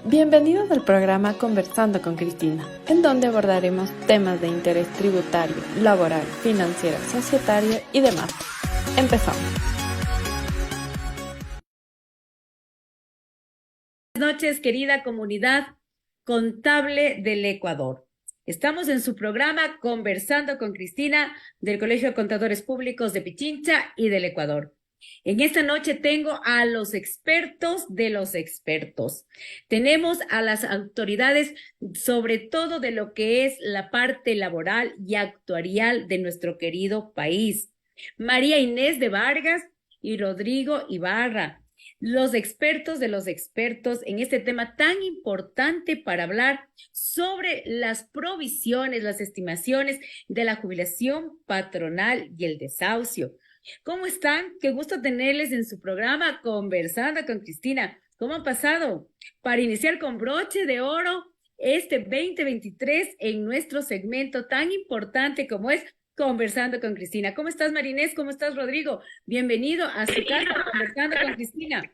Bienvenidos al programa Conversando con Cristina, en donde abordaremos temas de interés tributario, laboral, financiero, societario y demás. Empezamos. Buenas noches, querida comunidad contable del Ecuador. Estamos en su programa Conversando con Cristina del Colegio de Contadores Públicos de Pichincha y del Ecuador. En esta noche tengo a los expertos de los expertos. Tenemos a las autoridades, sobre todo de lo que es la parte laboral y actuarial de nuestro querido país. María Inés de Vargas y Rodrigo Ibarra, los expertos de los expertos en este tema tan importante para hablar sobre las provisiones, las estimaciones de la jubilación patronal y el desahucio. ¿Cómo están? Qué gusto tenerles en su programa Conversando con Cristina. ¿Cómo han pasado? Para iniciar con broche de oro este 2023 en nuestro segmento tan importante como es Conversando con Cristina. ¿Cómo estás, Marinés? ¿Cómo estás, Rodrigo? Bienvenido a su casa Conversando con Cristina.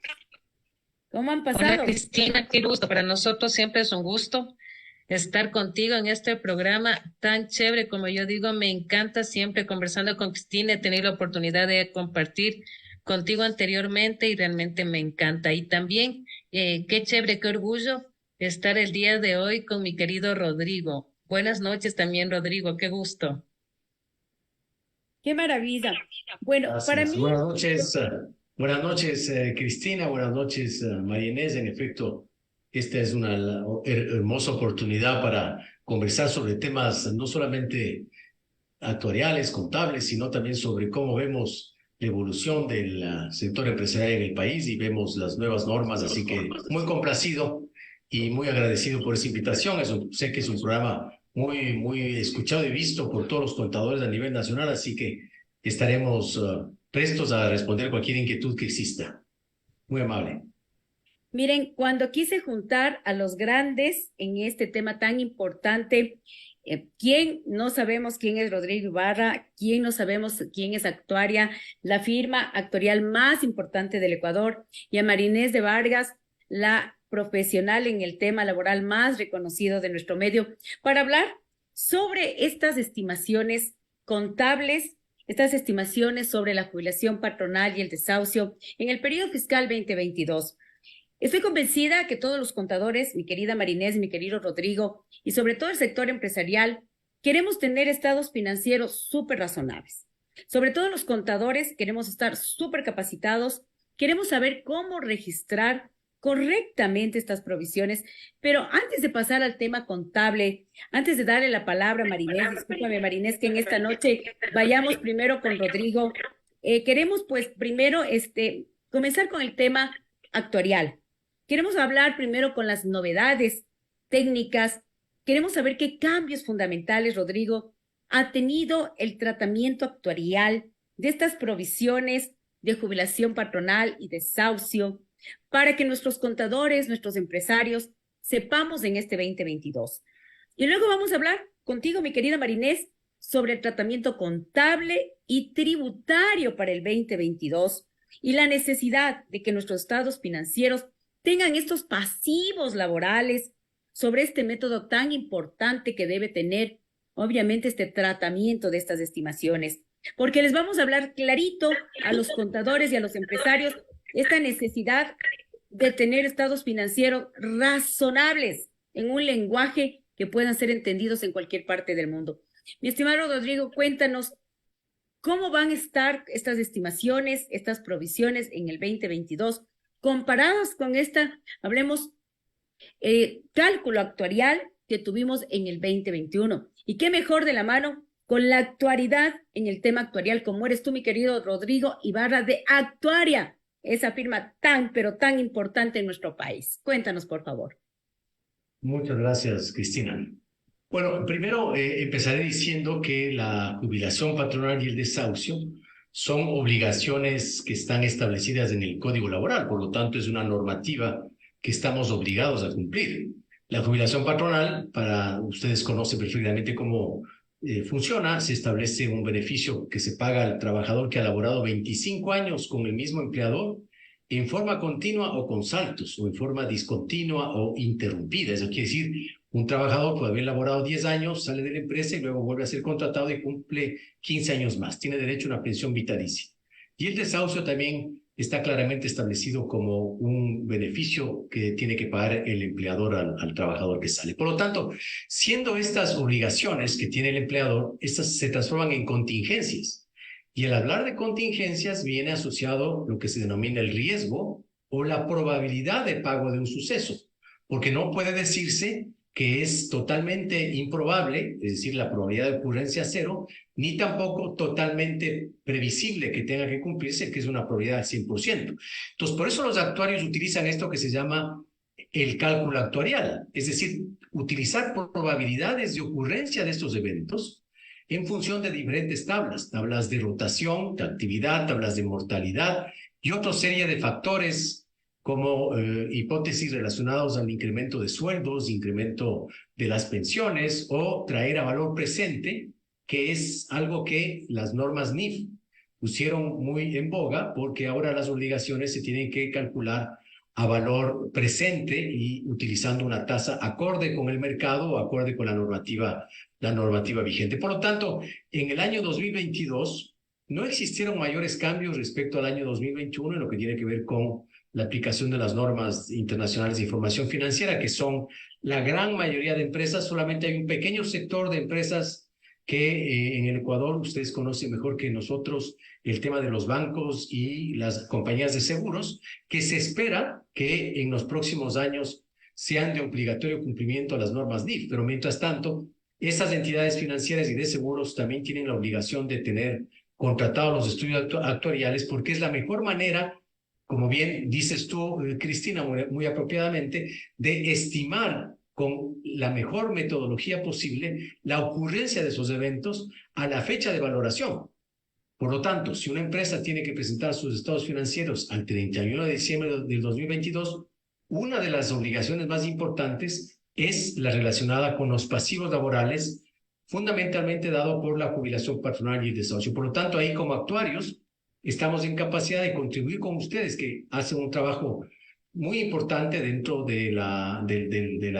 ¿Cómo han pasado? Hola, Cristina, qué gusto. Para nosotros siempre es un gusto estar contigo en este programa tan chévere. Como yo digo, me encanta siempre Conversando con Cristina. He tenido la oportunidad de compartir contigo anteriormente y realmente me encanta. Y también, qué chévere, qué orgullo estar el día de hoy con mi querido Rodrigo. Buenas noches también, Rodrigo, qué gusto. ¡Qué maravilla! Bueno, para mí... Buenas noches, Cristina, buenas noches, María Inés. En efecto, esta es una hermosa oportunidad para conversar sobre temas no solamente actuariales, contables, sino también sobre cómo vemos la evolución del sector empresarial en el país y vemos las nuevas normas. Así que muy complacido y muy agradecido por esa invitación. Sé que es un programa muy escuchado y visto por todos los contadores a nivel nacional, así que estaremos prestos a responder cualquier inquietud que exista. Muy amable. Miren, cuando quise juntar a los grandes en este tema tan importante, ¿quién no sabemos quién es Rodrigo Ibarra? ¿Quién no sabemos quién es Actuaria, la firma actuarial más importante del Ecuador? Y a Marinés de Vargas, la profesional en el tema laboral más reconocido de nuestro medio, para hablar sobre estas estimaciones contables, estas estimaciones sobre la jubilación patronal y el desahucio en el periodo fiscal 2022. Estoy convencida que todos los contadores, mi querida Marinés, mi querido Rodrigo, y sobre todo el sector empresarial, queremos tener estados financieros súper razonables. Sobre todo los contadores queremos estar súper capacitados, queremos saber cómo registrar correctamente estas provisiones, pero antes de pasar al tema contable, antes de darle la palabra a Marinés, discúlpame Marinés, que en esta noche vayamos primero con Rodrigo, queremos pues primero comenzar con el tema actuarial. Queremos hablar primero con las novedades técnicas. Queremos saber qué cambios fundamentales, Rodrigo, ha tenido el tratamiento actuarial de estas provisiones de jubilación patronal y desahucio para que nuestros contadores, nuestros empresarios, sepamos en este 2022. Y luego vamos a hablar contigo, mi querida Marinés, sobre el tratamiento contable y tributario para el 2022 y la necesidad de que nuestros estados financieros tengan estos pasivos laborales sobre este método tan importante que debe tener, obviamente, este tratamiento de estas estimaciones. Porque les vamos a hablar clarito a los contadores y a los empresarios esta necesidad de tener estados financieros razonables en un lenguaje que puedan ser entendidos en cualquier parte del mundo. Mi estimado Rodrigo, cuéntanos cómo van a estar estas estimaciones, estas provisiones en el 2022 comparadas con hablemos, cálculo actuarial que tuvimos en el 2021. Y qué mejor de la mano con la actualidad en el tema actuarial, como eres tú, mi querido Rodrigo Ibarra, de Actuaria, esa firma pero tan importante en nuestro país. Cuéntanos, por favor. Muchas gracias, Cristina. Bueno, primero empezaré diciendo que la jubilación patronal y el desahucio son obligaciones que están establecidas en el Código Laboral, por lo tanto es una normativa que estamos obligados a cumplir. La jubilación patronal, para ustedes conocen perfectamente cómo funciona, se establece un beneficio que se paga al trabajador que ha laborado 25 años con el mismo empleador en forma continua o con saltos, o en forma discontinua o interrumpida. Eso quiere decir, un trabajador puede haber laborado 10 años, sale de la empresa y luego vuelve a ser contratado y cumple 15 años más. Tiene derecho a una pensión vitalicia. Y el desahucio también está claramente establecido como un beneficio que tiene que pagar el empleador al trabajador que sale. Por lo tanto, siendo estas obligaciones que tiene el empleador, estas se transforman en contingencias. Y al hablar de contingencias viene asociado lo que se denomina el riesgo o la probabilidad de pago de un suceso, porque no puede decirse que es totalmente improbable, es decir, la probabilidad de ocurrencia cero, ni tampoco totalmente previsible que tenga que cumplirse, que es una probabilidad al 100%. Entonces, por eso los actuarios utilizan esto que se llama el cálculo actuarial, es decir, utilizar probabilidades de ocurrencia de estos eventos en función de diferentes tablas de rotación, de actividad, tablas de mortalidad y otra serie de factores como hipótesis relacionados al incremento de sueldos, incremento de las pensiones o traer a valor presente, que es algo que las normas NIF pusieron muy en boga porque ahora las obligaciones se tienen que calcular a valor presente y utilizando una tasa acorde con el mercado o acorde con la normativa vigente. Por lo tanto, en el año 2022 no existieron mayores cambios respecto al año 2021 en lo que tiene que ver con la aplicación de las normas internacionales de información financiera, que son la gran mayoría de empresas. Solamente hay un pequeño sector de empresas que en el Ecuador, ustedes conocen mejor que nosotros el tema de los bancos y las compañías de seguros, que se espera que en los próximos años sean de obligatorio cumplimiento a las normas NIF. Pero mientras tanto, esas entidades financieras y de seguros también tienen la obligación de tener contratados los estudios actuariales, porque es la mejor manera, como bien dices tú, Cristina, muy apropiadamente, de estimar con la mejor metodología posible la ocurrencia de esos eventos a la fecha de valoración. Por lo tanto, si una empresa tiene que presentar sus estados financieros al 31 de diciembre del 2022, una de las obligaciones más importantes es la relacionada con los pasivos laborales, fundamentalmente dado por la jubilación patronal y el desahucio. Por lo tanto, ahí como actuarios estamos en capacidad de contribuir con ustedes, que hacen un trabajo muy importante dentro de la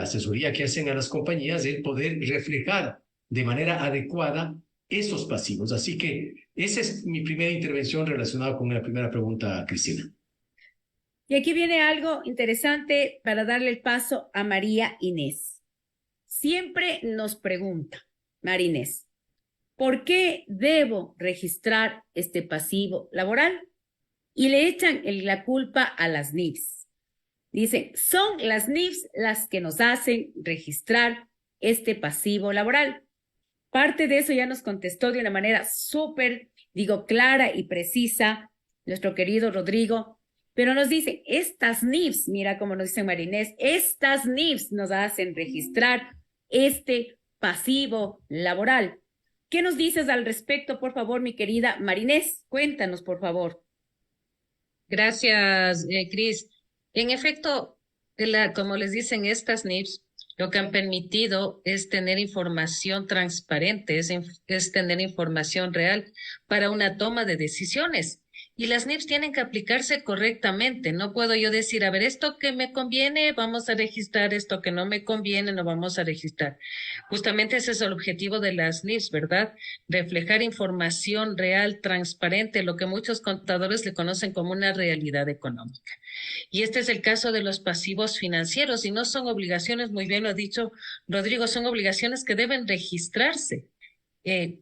asesoría que hacen a las compañías, el poder reflejar de manera adecuada esos pasivos. Así que esa es mi primera intervención relacionada con la primera pregunta, Cristina. Y aquí viene algo interesante para darle el paso a María Inés. Siempre nos pregunta, María Inés, ¿por qué debo registrar este pasivo laboral? Y le echan la culpa a las NIFs. Dicen, son las NIFs las que nos hacen registrar este pasivo laboral. Parte de eso ya nos contestó de una manera súper, clara y precisa nuestro querido Rodrigo, pero nos dice, estas NIFs, mira cómo nos dice María Inés, estas NIFs nos hacen registrar este pasivo laboral. ¿Qué nos dices al respecto, por favor, mi querida María Inés? Cuéntanos, por favor. Gracias, Cris. En efecto, como les dicen estas NIFs, lo que han permitido es tener información transparente, es tener información real para una toma de decisiones. Y las NIFs tienen que aplicarse correctamente. No puedo yo decir, a ver, esto que me conviene, vamos a registrar, esto que no me conviene, no vamos a registrar. Justamente ese es el objetivo de las NIFs, ¿verdad? Reflejar información real, transparente, lo que muchos contadores le conocen como una realidad económica. Y este es el caso de los pasivos financieros, y no son obligaciones, muy bien lo ha dicho Rodrigo, son obligaciones que deben registrarse.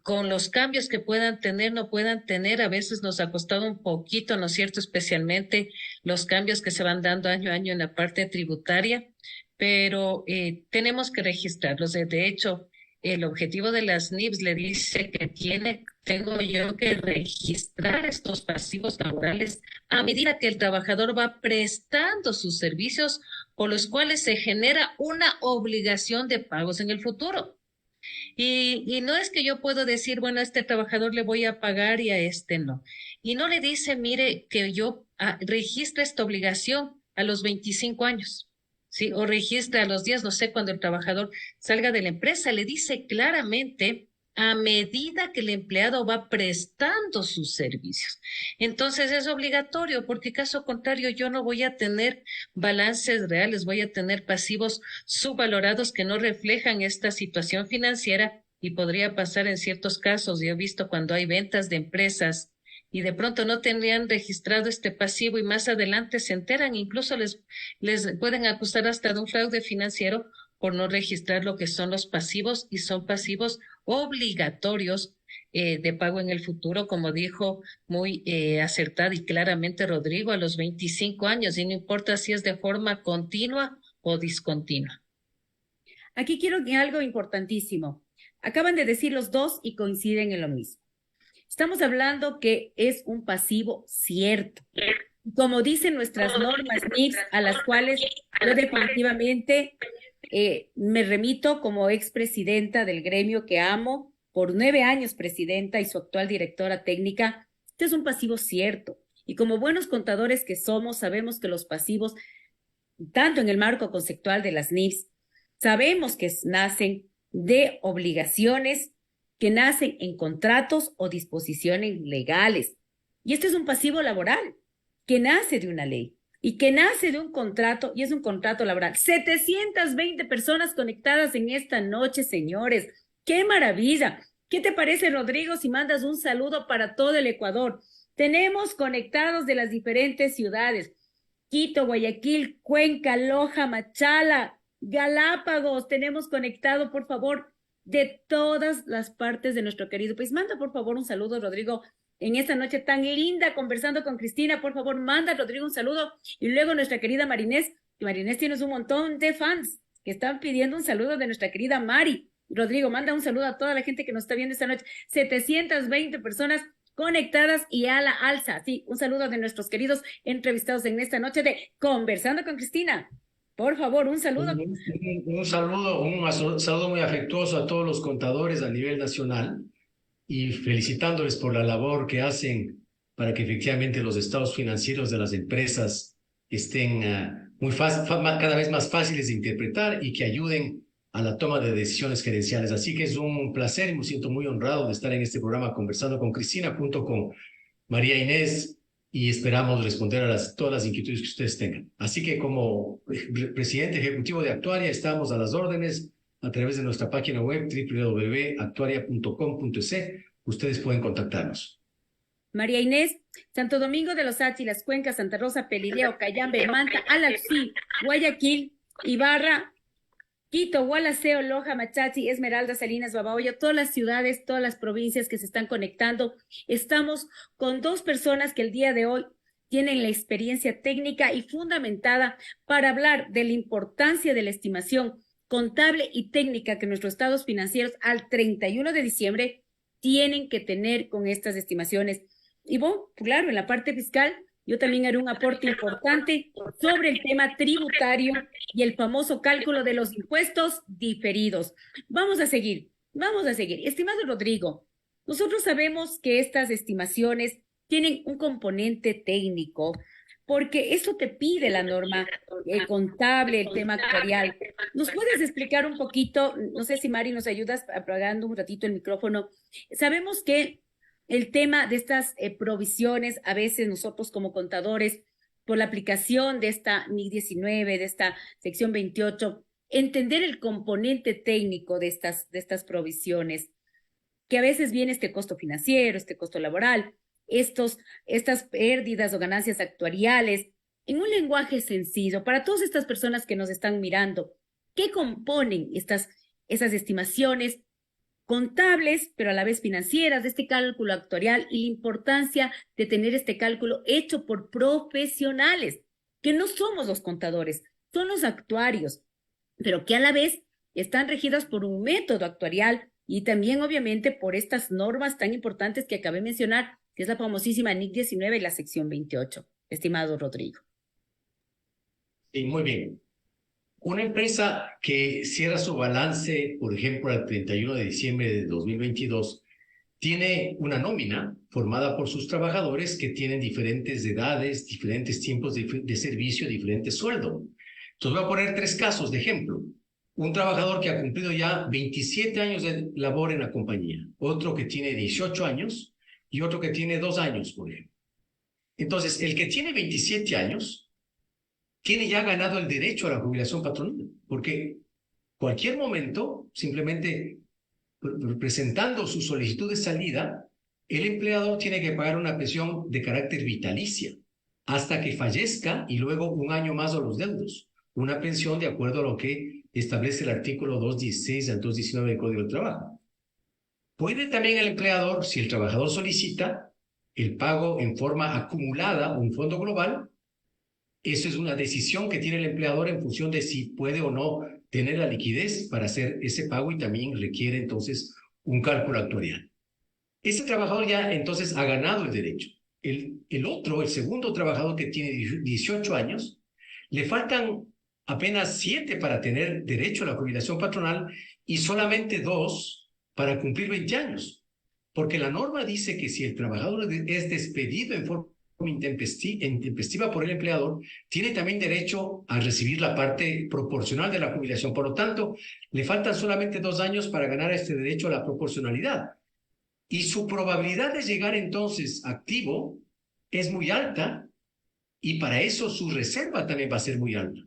Con los cambios que puedan tener, no puedan tener, a veces nos ha costado un poquito, ¿no es cierto?, especialmente los cambios que se van dando año a año en la parte tributaria, pero tenemos que registrarlos. De hecho, el objetivo de las NIFs le dice que tengo yo que registrar estos pasivos laborales a medida que el trabajador va prestando sus servicios por los cuales se genera una obligación de pagos en el futuro. Y no es que yo puedo decir, bueno, a este trabajador le voy a pagar y a este no. Y no le dice, mire, que yo registre esta obligación a los 25 años, ¿sí? O registre a los 10, no sé, cuando el trabajador salga de la empresa, le dice claramente a medida que el empleado va prestando sus servicios. Entonces es obligatorio, porque caso contrario yo no voy a tener balances reales, voy a tener pasivos subvalorados que no reflejan esta situación financiera y podría pasar en ciertos casos. Yo he visto cuando hay ventas de empresas y de pronto no tendrían registrado este pasivo y más adelante se enteran, incluso les pueden acusar hasta de un fraude financiero por no registrar lo que son los pasivos y son pasivos obligatorios de pago en el futuro, como dijo muy acertada y claramente Rodrigo, a los 25 años, y no importa si es de forma continua o discontinua. Aquí quiero que algo importantísimo. Acaban de decir los dos y coinciden en lo mismo. Estamos hablando que es un pasivo cierto. Como dicen nuestras normas NIPS, a las cuales yo definitivamente me remito como expresidenta del gremio que amo, por 9 años presidenta y su actual directora técnica. Este es un pasivo cierto. Y como buenos contadores que somos, sabemos que los pasivos, tanto en el marco conceptual de las NIPS, sabemos que nacen de obligaciones, que nacen en contratos o disposiciones legales. Y este es un pasivo laboral que nace de una ley y que nace de un contrato, y es un contrato laboral. 720 personas conectadas en esta noche, señores. ¡Qué maravilla! ¿Qué te parece, Rodrigo, si mandas un saludo para todo el Ecuador? Tenemos conectados de las diferentes ciudades: Quito, Guayaquil, Cuenca, Loja, Machala, Galápagos. Tenemos conectado, por favor, de todas las partes de nuestro querido país. Manda, por favor, un saludo, Rodrigo, en esta noche tan linda, conversando con Cristina. Por favor, manda, Rodrigo, un saludo. Y luego nuestra querida Marinés. Marinés, tienes un montón de fans que están pidiendo un saludo de nuestra querida Mari. Rodrigo, manda un saludo a toda la gente que nos está viendo esta noche. 720 personas conectadas y a la alza. Sí, un saludo de nuestros queridos entrevistados en esta noche de Conversando con Cristina. Por favor, un saludo. Un saludo muy afectuoso a todos los contadores a nivel nacional y felicitándoles por la labor que hacen para que efectivamente los estados financieros de las empresas estén cada vez más fáciles de interpretar y que ayuden a la toma de decisiones gerenciales. Así que es un placer y me siento muy honrado de estar en este programa Conversando con Cristina junto con María Inés, y esperamos responder a todas las inquietudes que ustedes tengan. Así que como presidente ejecutivo de Actuaria estamos a las órdenes a través de nuestra página web www.actuaria.com.es. Ustedes pueden contactarnos. María Inés, Santo Domingo de los Áchilas, Cuenca, Santa Rosa, Pelileo, Cayambe, Manta, Alalcí, Guayaquil, Ibarra, Quito, Gualaceo, Loja, Machachi, Esmeralda, Salinas, Babahoyo, todas las ciudades, todas las provincias que se están conectando. Estamos con dos personas que el día de hoy tienen la experiencia técnica y fundamentada para hablar de la importancia de la estimación contable y técnica que nuestros estados financieros al 31 de diciembre tienen que tener con estas estimaciones. Y bueno, claro, en la parte fiscal, yo también haré un aporte importante sobre el tema tributario y el famoso cálculo de los impuestos diferidos. Vamos a seguir. Estimado Rodrigo, nosotros sabemos que estas estimaciones tienen un componente técnico, porque eso te pide la norma contable, el tema actuarial. ¿Nos puedes explicar un poquito? No sé si Mari nos ayudas apagando un ratito el micrófono. Sabemos que el tema de estas provisiones, a veces nosotros como contadores, por la aplicación de esta NIC 19, de esta sección 28, entender el componente técnico de estas provisiones, que a veces viene este costo financiero, este costo laboral, estas pérdidas o ganancias actuariales, en un lenguaje sencillo, para todas estas personas que nos están mirando, ¿qué componen esas estimaciones contables, pero a la vez financieras, de este cálculo actuarial y la importancia de tener este cálculo hecho por profesionales, que no somos los contadores, son los actuarios, pero que a la vez están regidos por un método actuarial y también obviamente por estas normas tan importantes que acabé de mencionar, que es la famosísima NIC 19 y la sección 28, estimado Rodrigo. Sí, muy bien. Una empresa que cierra su balance, por ejemplo, al 31 de diciembre de 2022, tiene una nómina formada por sus trabajadores que tienen diferentes edades, diferentes tiempos de servicio, diferentes sueldos. Entonces voy a poner 3 casos de ejemplo. Un trabajador que ha cumplido ya 27 años de labor en la compañía, otro que tiene 18 años y otro que tiene 2 años, por ejemplo. Entonces, el que tiene 27 años tiene ya ganado el derecho a la jubilación patronal, porque cualquier momento, simplemente presentando su solicitud de salida, el empleador tiene que pagar una pensión de carácter vitalicia hasta que fallezca y luego un año más a los deudos. Una pensión de acuerdo a lo que establece el artículo 216 al 219 del Código del Trabajo. Puede también el empleador, si el trabajador solicita el pago en forma acumulada, un fondo global. Eso es una decisión que tiene el empleador en función de si puede o no tener la liquidez para hacer ese pago y también requiere entonces un cálculo actuarial. Ese trabajador ya entonces ha ganado el derecho. El segundo trabajador que tiene 18 años, le faltan apenas 7 para tener derecho a la jubilación patronal y solamente 2 para cumplir 20 años. Porque la norma dice que si el trabajador es despedido en forma intempestiva por el empleador, tiene también derecho a recibir la parte proporcional de la jubilación. Por lo tanto, le faltan solamente 2 años para ganar este derecho a la proporcionalidad. Y su probabilidad de llegar entonces activo es muy alta y para eso su reserva también va a ser muy alta.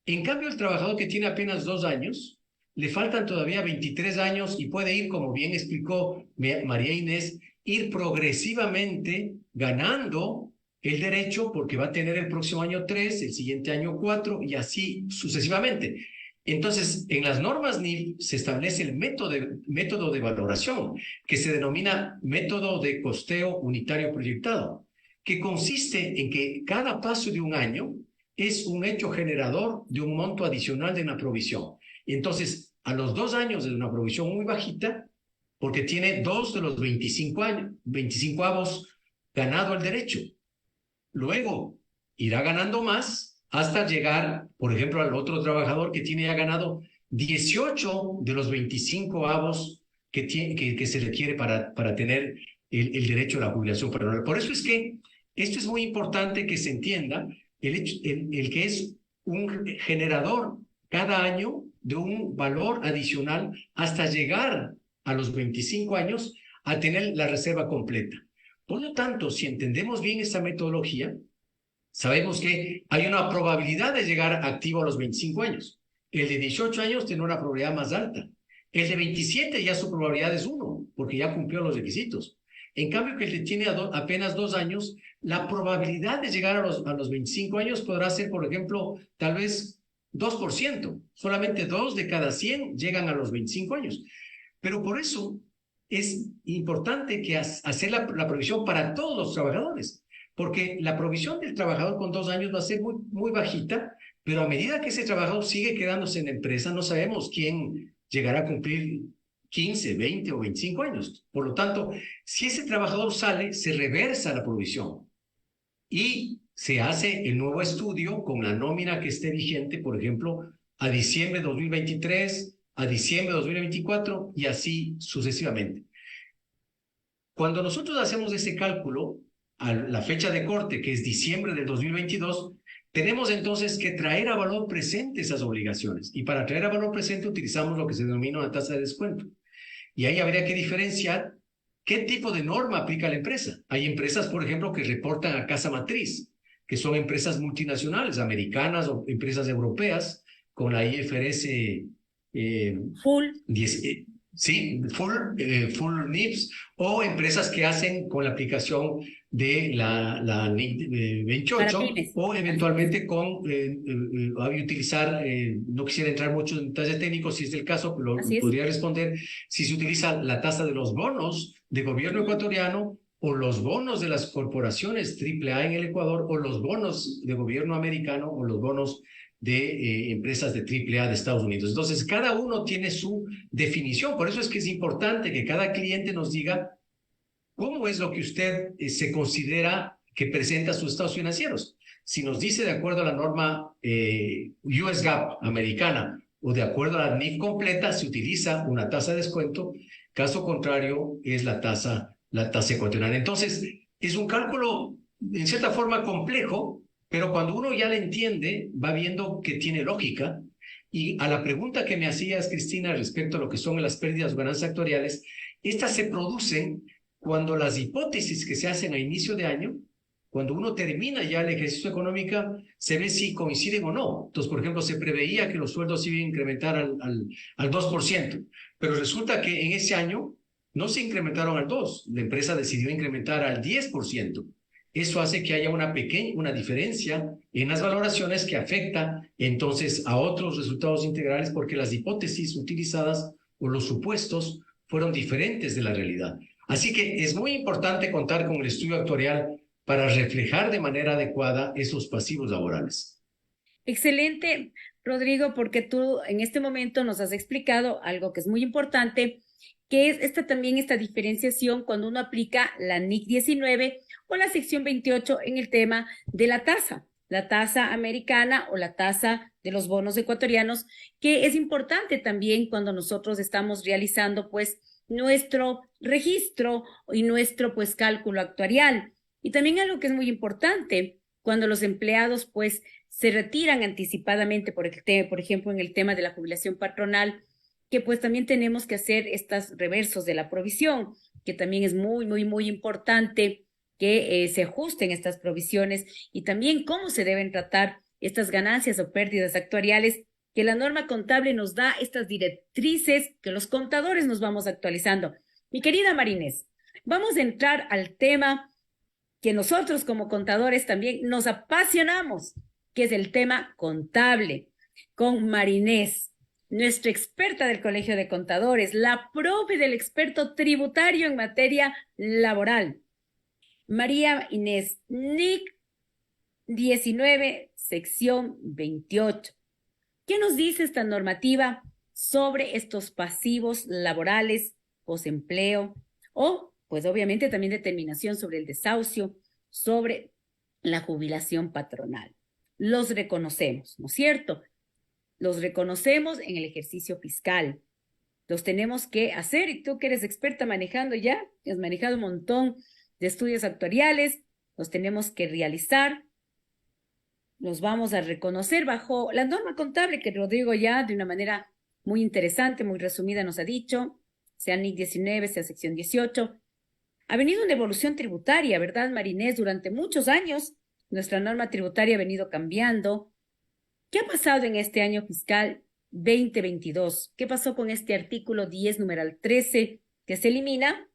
En cambio, el trabajador que tiene apenas 2 años, le faltan todavía 23 años y puede ir, como bien explicó María Inés, ir progresivamente ganando el derecho porque va a tener el próximo año 3, el siguiente año 4 y así sucesivamente. Entonces, en las normas NIF se establece el método de valoración que se denomina método de costeo unitario proyectado, que consiste en que cada paso de un año es un hecho generador de un monto adicional de una provisión. Entonces, a los 2 años de una provisión muy bajita, porque tiene 2 de los 25 avos ganado el derecho. Luego irá ganando más hasta llegar, por ejemplo, al otro trabajador que tiene ya ganado 18 de los 25 avos que se requiere para tener el derecho a la jubilación patronal. Por eso es que esto es muy importante que se entienda el que es un generador cada año de un valor adicional hasta llegar a los 25 años a tener la reserva completa. Por lo tanto, si entendemos bien esta metodología, sabemos que hay una probabilidad de llegar activo a los 25 años. El de 18 años tiene una probabilidad más alta. El de 27 ya su probabilidad es 1, porque ya cumplió los requisitos. En cambio, que el que tiene apenas 2 años, la probabilidad de llegar a los 25 años podrá ser, por ejemplo, tal vez 2%. Solamente 2 de cada 100 llegan a los 25 años. Pero por eso es importante que hacer la provisión para todos los trabajadores, porque la provisión del trabajador con 2 años va a ser muy, muy bajita, pero a medida que ese trabajador sigue quedándose en la empresa, no sabemos quién llegará a cumplir 15, 20 o 25 años. Por lo tanto, si ese trabajador sale, se reversa la provisión y se hace el nuevo estudio con la nómina que esté vigente, por ejemplo, a diciembre de 2023, a diciembre de 2024 y así sucesivamente. Cuando nosotros hacemos ese cálculo a la fecha de corte, que es diciembre del 2022, tenemos entonces que traer a valor presente esas obligaciones. Y para traer a valor presente utilizamos lo que se denomina una tasa de descuento. Y ahí habría que diferenciar qué tipo de norma aplica la empresa. Hay empresas, por ejemplo, que reportan a casa matriz, que son empresas multinacionales, americanas o empresas europeas, con la IFRS Full. 10, full NIPS, o empresas que hacen con la aplicación de la NIP 28, o eventualmente con utilizar, no quisiera entrar mucho en detalles técnicos, si es el caso, podría responder si se utiliza la tasa de los bonos de gobierno ecuatoriano o los bonos de las corporaciones AAA en el Ecuador, o los bonos de gobierno americano, o los bonos de empresas de AAA de Estados Unidos. Entonces, cada uno tiene su definición. Por eso es que es importante que cada cliente nos diga cómo es lo que usted se considera que presenta sus estados financieros. si nos dice de acuerdo a la norma US GAAP americana o de acuerdo a la NIF completa, se utiliza una tasa de descuento. Caso contrario, es la tasa ecuatoriana. Entonces, es un cálculo en cierta forma complejo, pero cuando uno ya le entiende, va viendo que tiene lógica. Y a la pregunta que me hacías, Cristina, respecto a lo que son las pérdidas o ganancias actuariales, estas se producen cuando las hipótesis que se hacen a inicio de año, cuando uno termina ya el ejercicio económico, se ve si coinciden o no. Entonces, por ejemplo, se preveía que los sueldos iban a incrementar al 2%, pero resulta que en ese año no se incrementaron al 2%, la empresa decidió incrementar al 10%. Eso hace que haya una diferencia en las valoraciones que afecta entonces a otros resultados integrales porque las hipótesis utilizadas o los supuestos fueron diferentes de la realidad. Así que es muy importante contar con el estudio actuarial para reflejar de manera adecuada esos pasivos laborales. Excelente, Rodrigo, porque tú en este momento nos has explicado algo que es muy importante, que es esta diferenciación cuando uno aplica la NIC 19 o la sección 28 en el tema de la tasa americana o la tasa de los bonos ecuatorianos, que es importante también cuando nosotros estamos realizando pues nuestro registro y nuestro pues cálculo actuarial. Y también algo que es muy importante, cuando los empleados pues se retiran anticipadamente, por ejemplo, en el tema de la jubilación patronal, que pues también tenemos que hacer estos reversos de la provisión, que también es muy, muy, muy importante que se ajusten estas provisiones y también cómo se deben tratar estas ganancias o pérdidas actuariales, que la norma contable nos da estas directrices que los contadores nos vamos actualizando. Mi querida Marinés, vamos a entrar al tema que nosotros como contadores también nos apasionamos, que es el tema contable, con Marinés, nuestra experta del Colegio de Contadores, la profe del experto tributario en materia laboral. María Inés, NIC 19, sección 28. ¿Qué nos dice esta normativa sobre estos pasivos laborales, posempleo o, pues obviamente también determinación sobre el desahucio, sobre la jubilación patronal? Los reconocemos, ¿no es cierto? Los reconocemos en el ejercicio fiscal. Los tenemos que hacer y tú que eres experta manejando ya, has manejado un montón de estudios actuariales, los tenemos que realizar, los vamos a reconocer bajo la norma contable que Rodrigo ya de una manera muy interesante, muy resumida nos ha dicho, sea NIC 19, sea sección 18. Ha venido una evolución tributaria, ¿verdad, Marinés? Durante muchos años nuestra norma tributaria ha venido cambiando. ¿Qué ha pasado en este año fiscal 2022? ¿Qué pasó con este artículo 10, numeral 13, que se elimina?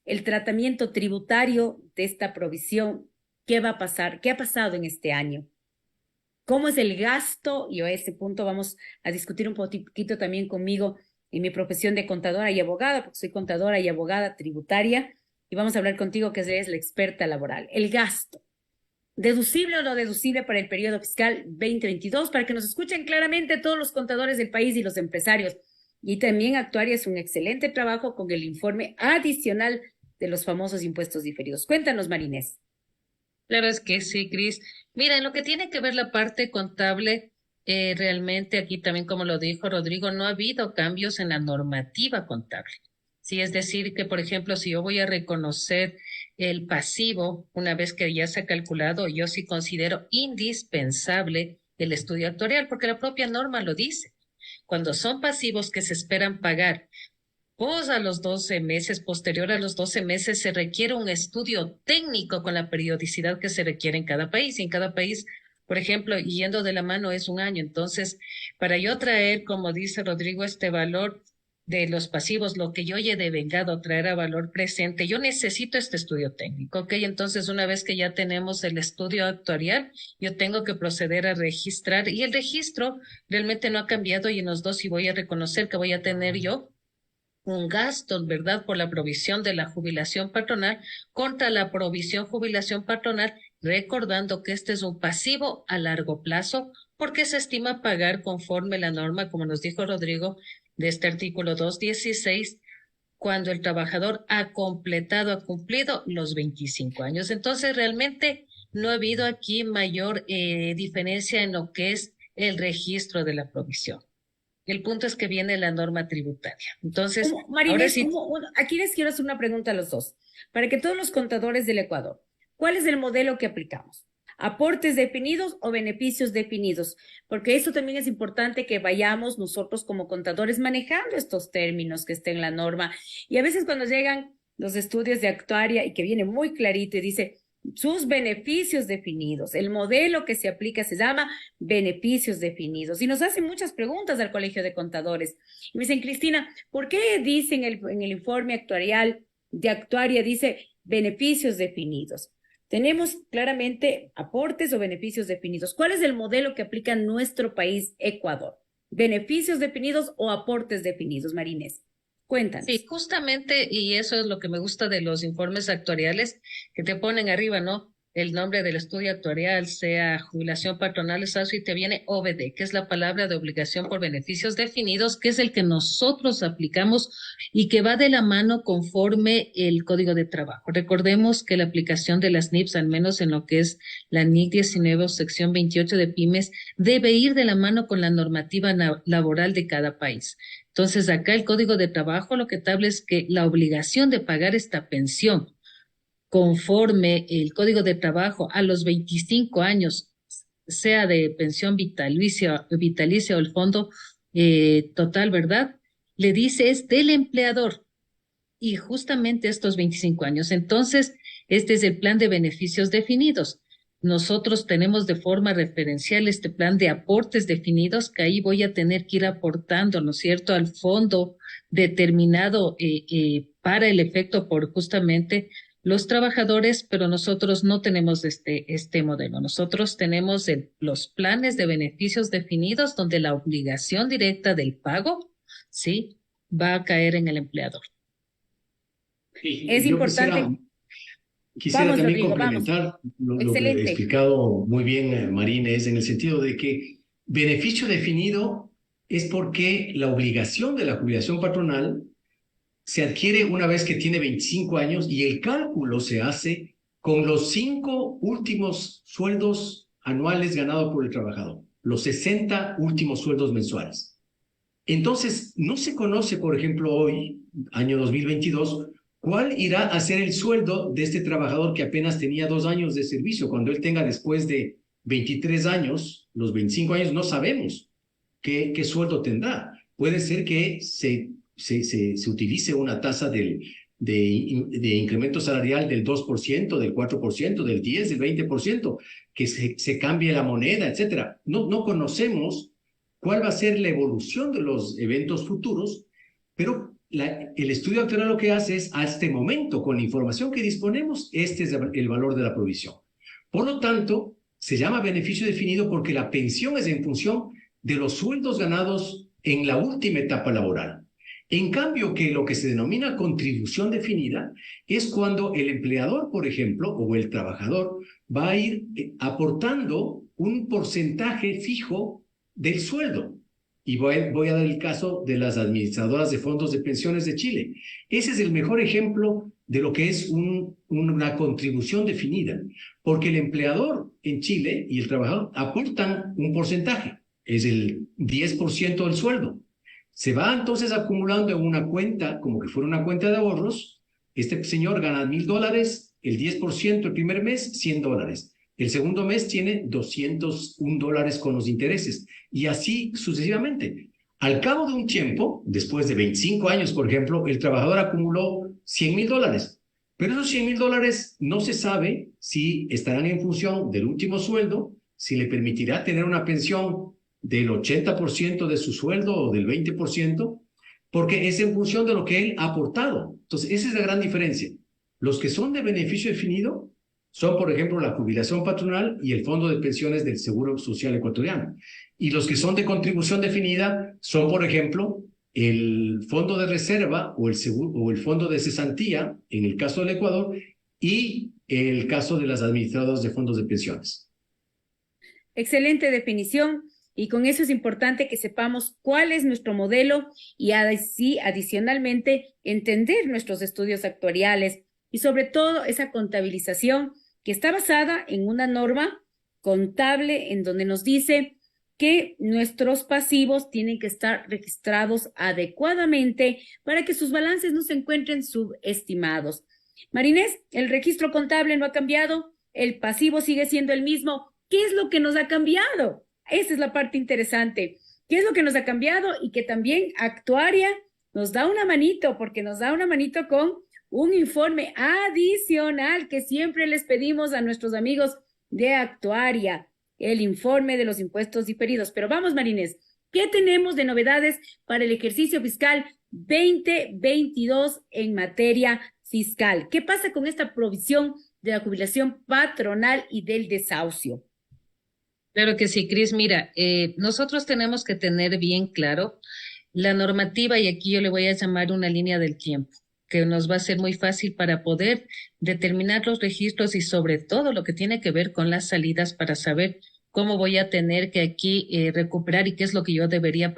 El tratamiento tributario de esta provisión, ¿qué va a pasar? ¿Qué ha pasado en este año? ¿Cómo es el gasto? Y a ese punto vamos a discutir un poquito también conmigo en mi profesión de contadora y abogada, porque soy contadora y abogada tributaria, y vamos a hablar contigo que eres la experta laboral. El gasto, ¿deducible o no deducible para el periodo fiscal 2022? Para que nos escuchen claramente todos los contadores del país y los empresarios. Y también Actuaria es un excelente trabajo con el informe adicional de los famosos impuestos diferidos. Cuéntanos, Marinés. Claro, es que sí, Cris. Mira, en lo que tiene que ver la parte contable, realmente aquí también, como lo dijo Rodrigo, no ha habido cambios en la normativa contable. Sí, es decir, que por ejemplo, si yo voy a reconocer el pasivo, una vez que ya se ha calculado, yo sí considero indispensable el estudio actuarial, porque la propia norma lo dice. Cuando son pasivos que se esperan pagar, pues a los 12 meses, posterior a los 12 meses, se requiere un estudio técnico con la periodicidad que se requiere en cada país. Y en cada país, por ejemplo, yendo de la mano es un año. Entonces, para yo traer, como dice Rodrigo, este valor de los pasivos, lo que yo ya he devengado, traer a valor presente, yo necesito este estudio técnico, ¿ok? Entonces, una vez que ya tenemos el estudio actuarial, yo tengo que proceder a registrar. Y el registro realmente no ha cambiado y en los dos sí voy a reconocer que voy a tener yo un gasto, ¿verdad?, por la provisión de la jubilación patronal contra la provisión jubilación patronal, recordando que este es un pasivo a largo plazo porque se estima pagar conforme la norma, como nos dijo Rodrigo, de este artículo 216, cuando el trabajador ha cumplido los 25 años. Entonces, realmente no ha habido aquí mayor diferencia en lo que es el registro de la provisión. El punto es que viene la norma tributaria. Entonces, ahora Marinés, sí, aquí les quiero hacer una pregunta a los dos, para que todos los contadores del Ecuador, ¿cuál es el modelo que aplicamos? ¿Aportes definidos o beneficios definidos? Porque eso también es importante que vayamos nosotros como contadores manejando estos términos que estén en la norma. Y a veces cuando llegan los estudios de actuaria y que viene muy clarito y dice sus beneficios definidos, el modelo que se aplica se llama beneficios definidos. Y nos hacen muchas preguntas al Colegio de Contadores. Y me dicen, Cristina, ¿por qué dice en el informe actuarial de actuaria, dice beneficios definidos? Tenemos claramente aportes o beneficios definidos. ¿Cuál es el modelo que aplica en nuestro país, Ecuador? ¿Beneficios definidos o aportes definidos, Marinés? Cuéntanos. sí, justamente, y eso es lo que me gusta de los informes actuariales, que te ponen arriba, ¿no? El nombre del estudio actuarial, sea jubilación patronal, eso, y te viene OBD, que es la palabra de obligación por beneficios definidos, que es el que nosotros aplicamos y que va de la mano conforme el Código de Trabajo. Recordemos que la aplicación de las NIPS, al menos en lo que es la NIC 19 o sección 28 de pymes, debe ir de la mano con la normativa laboral de cada país. Entonces, acá el Código de Trabajo lo que establece es que la obligación de pagar esta pensión conforme el Código de Trabajo a los 25 años, sea de pensión vitalicia o el fondo total, ¿verdad? Le dice es del empleador y justamente estos 25 años. Entonces, este es el plan de beneficios definidos. Nosotros tenemos de forma referencial este plan de aportes definidos, que ahí voy a tener que ir aportando, ¿no es cierto?, al fondo determinado para el efecto por justamente los trabajadores, pero nosotros no tenemos este modelo. Nosotros tenemos los planes de beneficios definidos donde la obligación directa del pago, ¿sí?, va a caer en el empleador. Es importante. Quisiera Vamos, también Rodrigo, complementar lo que ha Excelente. explicado muy bien Marina, es en el sentido de que beneficio definido es porque la obligación de la jubilación patronal se adquiere una vez que tiene 25 años y el cálculo se hace con los 5 últimos sueldos anuales ganados por el trabajador, los 60 últimos sueldos mensuales. Entonces, no se conoce, por ejemplo, hoy, año 2022, cuál irá a ser el sueldo de este trabajador que apenas tenía 2 años de servicio. Cuando él tenga después de 23 años, los 25 años, no sabemos qué sueldo tendrá. Puede ser que se utilice una tasa de incremento salarial del 2%, del 4%, del 10%, del 20%, que se cambie la moneda, etcétera. No conocemos cuál va a ser la evolución de los eventos futuros, pero el estudio actual lo que hace es, a este momento, con la información que disponemos, este es el valor de la provisión. Por lo tanto, se llama beneficio definido porque la pensión es en función de los sueldos ganados en la última etapa laboral. En cambio, que lo que se denomina contribución definida es cuando el empleador, por ejemplo, o el trabajador, va a ir aportando un porcentaje fijo del sueldo. Y voy a dar el caso de las administradoras de fondos de pensiones de Chile. Ese es el mejor ejemplo de lo que es una contribución definida, porque el empleador en Chile y el trabajador aportan un porcentaje, es el 10% del sueldo. Se va entonces acumulando en una cuenta, como que fuera una cuenta de ahorros. Este señor gana $1,000, el 10% el primer mes, $100. El segundo mes tiene $201 con los intereses y así sucesivamente. Al cabo de un tiempo, después de 25 años, por ejemplo, el trabajador acumuló $100,000. Pero esos $100,000 no se sabe si estarán en función del último sueldo, si le permitirá tener una pensión del 80% de su sueldo o del 20%, porque es en función de lo que él ha aportado. Entonces, esa es la gran diferencia. Los que son de beneficio definido son, por ejemplo, la jubilación patronal y el fondo de pensiones del Seguro Social Ecuatoriano. Y los que son de contribución definida son, por ejemplo, el fondo de reserva o el fondo de cesantía, en el caso del Ecuador, y el caso de las administradoras de fondos de pensiones. Excelente definición. Y con eso es importante que sepamos cuál es nuestro modelo y así, adicionalmente, entender nuestros estudios actuariales y sobre todo esa contabilización que está basada en una norma contable en donde nos dice que nuestros pasivos tienen que estar registrados adecuadamente para que sus balances no se encuentren subestimados. Marinés, el registro contable no ha cambiado, el pasivo sigue siendo el mismo. ¿Qué es lo que nos ha cambiado? Esa es la parte interesante. ¿Qué es lo que nos ha cambiado? Y que también Actuaria nos da una manito, porque nos da una manito con un informe adicional que siempre les pedimos a nuestros amigos de Actuaria, el informe de los impuestos diferidos. Pero vamos, Marinés, ¿qué tenemos de novedades para el ejercicio fiscal 2022 en materia fiscal? ¿Qué pasa con esta provisión de la jubilación patronal y del desahucio? Claro que sí, Cris. Mira, nosotros tenemos que tener bien claro la normativa, y aquí yo le voy a llamar una línea del tiempo, que nos va a ser muy fácil para poder determinar los registros y sobre todo lo que tiene que ver con las salidas para saber cómo voy a tener que aquí recuperar y qué es lo que yo debería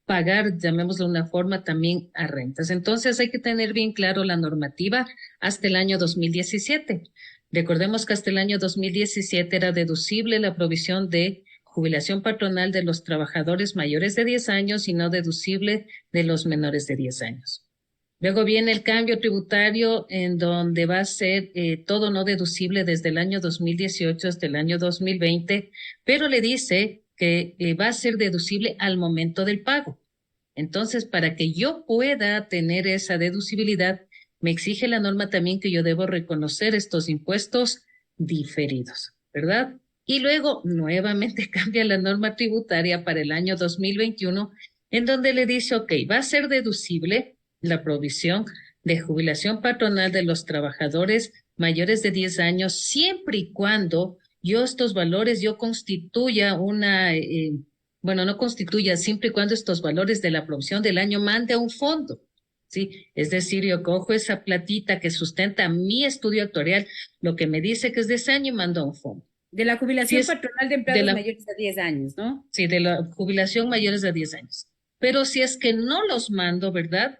pagar, llamémoslo de una forma, también a rentas. Entonces hay que tener bien claro la normativa hasta el año 2017. Recordemos que hasta el año 2017 era deducible la provisión de jubilación patronal de los trabajadores mayores de 10 años y no deducible de los menores de 10 años. Luego viene el cambio tributario en donde va a ser todo no deducible desde el año 2018 hasta el año 2020, pero le dice que va a ser deducible al momento del pago. Entonces, para que yo pueda tener esa deducibilidad, me exige la norma también que yo debo reconocer estos impuestos diferidos, ¿verdad? Y luego nuevamente cambia la norma tributaria para el año 2021, en donde le dice, ok, va a ser deducible la provisión de jubilación patronal de los trabajadores mayores de 10 años, siempre y cuando yo estos valores, yo constituya una, bueno, no constituya, siempre y cuando estos valores de la provisión del año mande a un fondo. ¿Sí? Es decir, yo cojo esa platita que sustenta mi estudio actuarial, lo que me dice que es de ese año y mando a un fondo. De la jubilación Si patronal de empleados mayores de 10 años, ¿no? Sí, de la jubilación mayores de 10 años. Pero si es que no los mando, ¿verdad?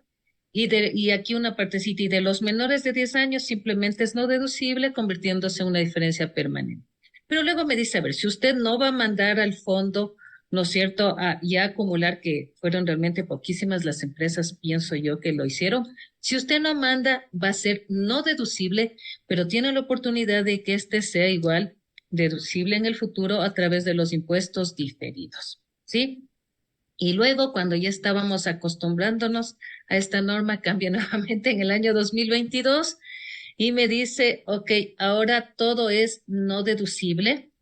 Y aquí una partecita, y de los menores de 10 años simplemente es no deducible, convirtiéndose en una diferencia permanente. Pero luego me dice, a ver, si usted no va a mandar al fondo, ¿no es cierto?, ya acumular, que fueron realmente poquísimas las empresas, pienso yo, que lo hicieron. Si usted no manda, va a ser no deducible, pero tiene la oportunidad de que este sea igual deducible en el futuro a través de los impuestos diferidos, ¿sí? Y luego, cuando ya estábamos acostumbrándonos a esta norma, cambia nuevamente en el año 2022 y me dice, ok, ahora todo es no deducible,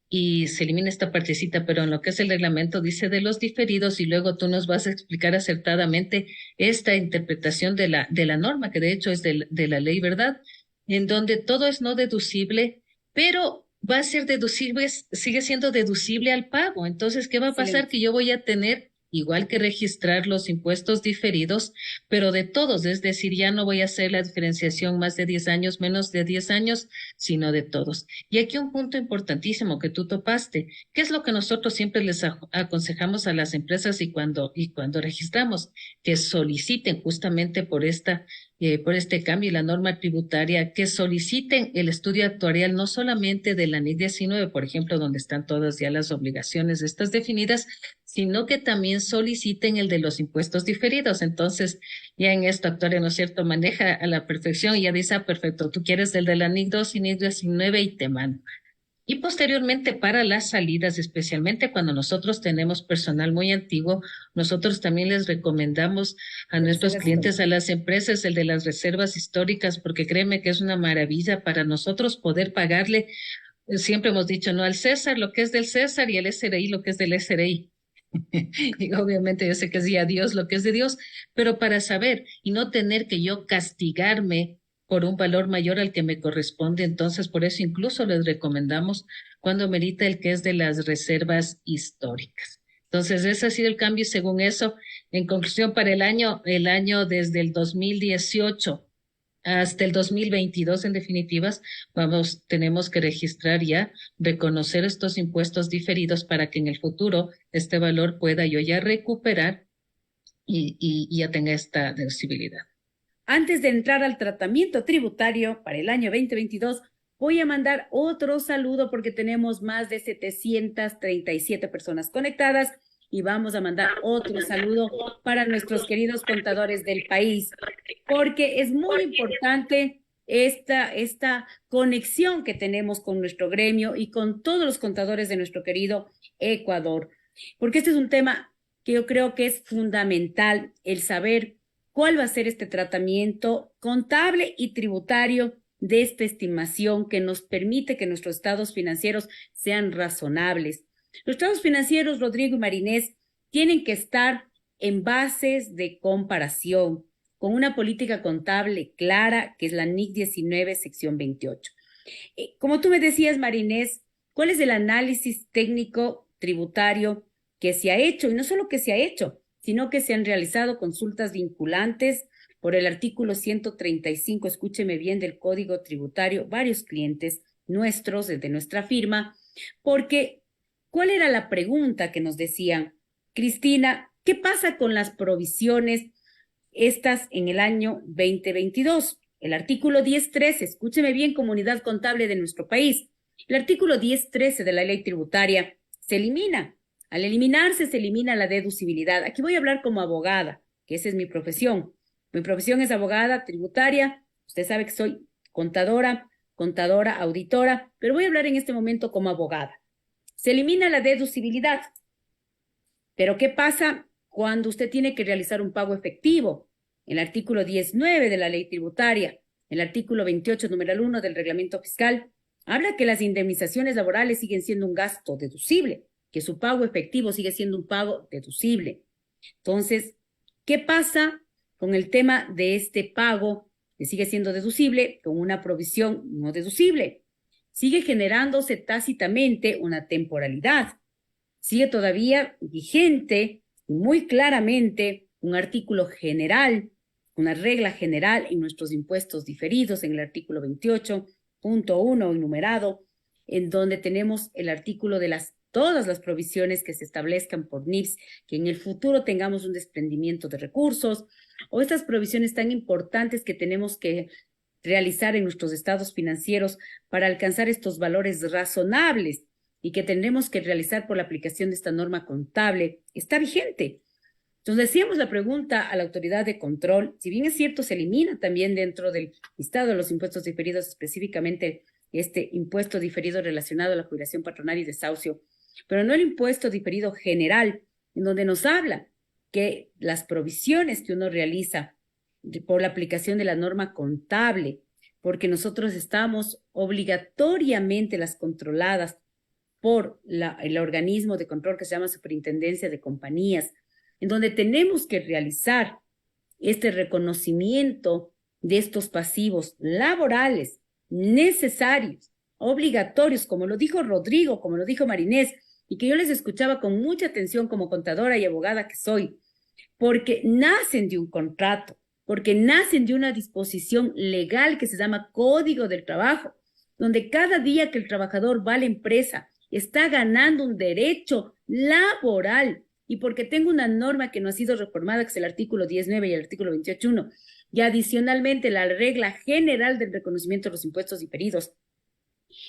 y se elimina esta partecita, pero en lo que es el reglamento dice de los diferidos, y luego tú nos vas a explicar acertadamente esta interpretación de la norma, que de hecho es de la ley, ¿verdad? En donde todo es no deducible, pero va a ser deducible, sigue siendo deducible al pago. Entonces, ¿qué va a pasar? Que yo voy a tener igual que registrar los impuestos diferidos, pero de todos, es decir, ya no voy a hacer la diferenciación más de 10 años, menos de 10 años, sino de todos. Y aquí un punto importantísimo que tú topaste, ¿qué es lo que nosotros siempre les aconsejamos a las empresas y cuando registramos? Que soliciten justamente por este cambio y la norma tributaria, que soliciten el estudio actuarial no solamente de la NIC 19, por ejemplo, donde están todas ya las obligaciones estas definidas, sino que también soliciten el de los impuestos diferidos. Entonces, ya en esto Actuaria, ¿no es cierto?, maneja a la perfección y ya dice, perfecto, tú quieres el de la NIC 2 y NIC 19 y te mando. Y posteriormente, para las salidas, especialmente cuando nosotros tenemos personal muy antiguo, nosotros también les recomendamos a nuestros clientes, a las empresas, el de las reservas históricas, porque créeme que es una maravilla para nosotros poder pagarle. Siempre hemos dicho, no, al César lo que es del César y al SRI lo que es del SRI. Y obviamente yo sé que es a Dios lo que es de Dios, pero para saber y no tener que yo castigarme por un valor mayor al que me corresponde. Entonces, por eso incluso les recomendamos cuando merita el que es de las reservas históricas. Entonces, ese ha sido el cambio y según eso, en conclusión, para el año desde el 2018 hasta el 2022, en definitivas, tenemos que registrar ya, reconocer estos impuestos diferidos para que en el futuro este valor pueda yo ya recuperar y ya tenga esta deducibilidad. Antes de entrar al tratamiento tributario para el año 2022, Voy a mandar otro saludo porque tenemos más de 737 personas conectadas y vamos a mandar otro saludo para nuestros queridos contadores del país, porque es muy importante esta conexión que tenemos con nuestro gremio y con todos los contadores de nuestro querido Ecuador, porque este es un tema que yo creo que es fundamental, el saber cuál va a ser este tratamiento contable y tributario de esta estimación que nos permite que nuestros estados financieros sean razonables. Los estados financieros, Rodrigo y Marinés, tienen que estar en bases de comparación, con una política contable clara, que es la NIC 19, sección 28. Como tú me decías, Marinés, ¿cuál es el análisis técnico tributario que se ha hecho? Y no solo que se ha hecho, sino que se han realizado consultas vinculantes por el artículo 135, escúcheme bien, del Código Tributario, varios clientes nuestros, de nuestra firma, porque ¿cuál era la pregunta que nos decían? Cristina, ¿qué pasa con las provisiones estas en el año 2022? El artículo 10.13, escúcheme bien, comunidad contable de nuestro país. El artículo 10.13 de la ley tributaria se elimina. Al eliminarse, se elimina la deducibilidad. Aquí voy a hablar como abogada, que esa es mi profesión. Mi profesión es abogada tributaria. Usted sabe que soy contadora, auditora, pero voy a hablar en este momento como abogada. Se elimina la deducibilidad. Pero ¿qué pasa cuando usted tiene que realizar un pago efectivo? El artículo 19 de la ley tributaria, el artículo 28, numeral 1 del reglamento fiscal, habla que las indemnizaciones laborales siguen siendo un gasto deducible, que su pago efectivo sigue siendo un pago deducible. Entonces, ¿qué pasa con el tema de este pago que sigue siendo deducible con una provisión no deducible? Sigue generándose tácitamente una temporalidad. Sigue todavía vigente muy claramente un artículo general, una regla general en nuestros impuestos diferidos, en el artículo 28.1 enumerado, en donde tenemos el artículo de todas las provisiones que se establezcan por NIPS, que en el futuro tengamos un desprendimiento de recursos, o estas provisiones tan importantes que tenemos que realizar en nuestros estados financieros para alcanzar estos valores razonables y que tendremos que realizar por la aplicación de esta norma contable, está vigente. Entonces, hacíamos la pregunta a la autoridad de control, si bien es cierto, se elimina también dentro del listado de los impuestos diferidos, específicamente este impuesto diferido relacionado a la jubilación patronal y desahucio, pero no el impuesto diferido general, en donde nos habla que las provisiones que uno realiza por la aplicación de la norma contable, porque nosotros estamos obligatoriamente las controladas por el organismo de control que se llama Superintendencia de Compañías, en donde tenemos que realizar este reconocimiento de estos pasivos laborales necesarios, obligatorios, como lo dijo Rodrigo, como lo dijo Marinés, y que yo les escuchaba con mucha atención como contadora y abogada que soy, porque nacen de un contrato, porque nacen de una disposición legal que se llama Código del Trabajo, donde cada día que el trabajador va a la empresa está ganando un derecho laboral, y porque tengo una norma que no ha sido reformada, que es el artículo 19 y el artículo 28.1, y adicionalmente la regla general del reconocimiento de los impuestos diferidos.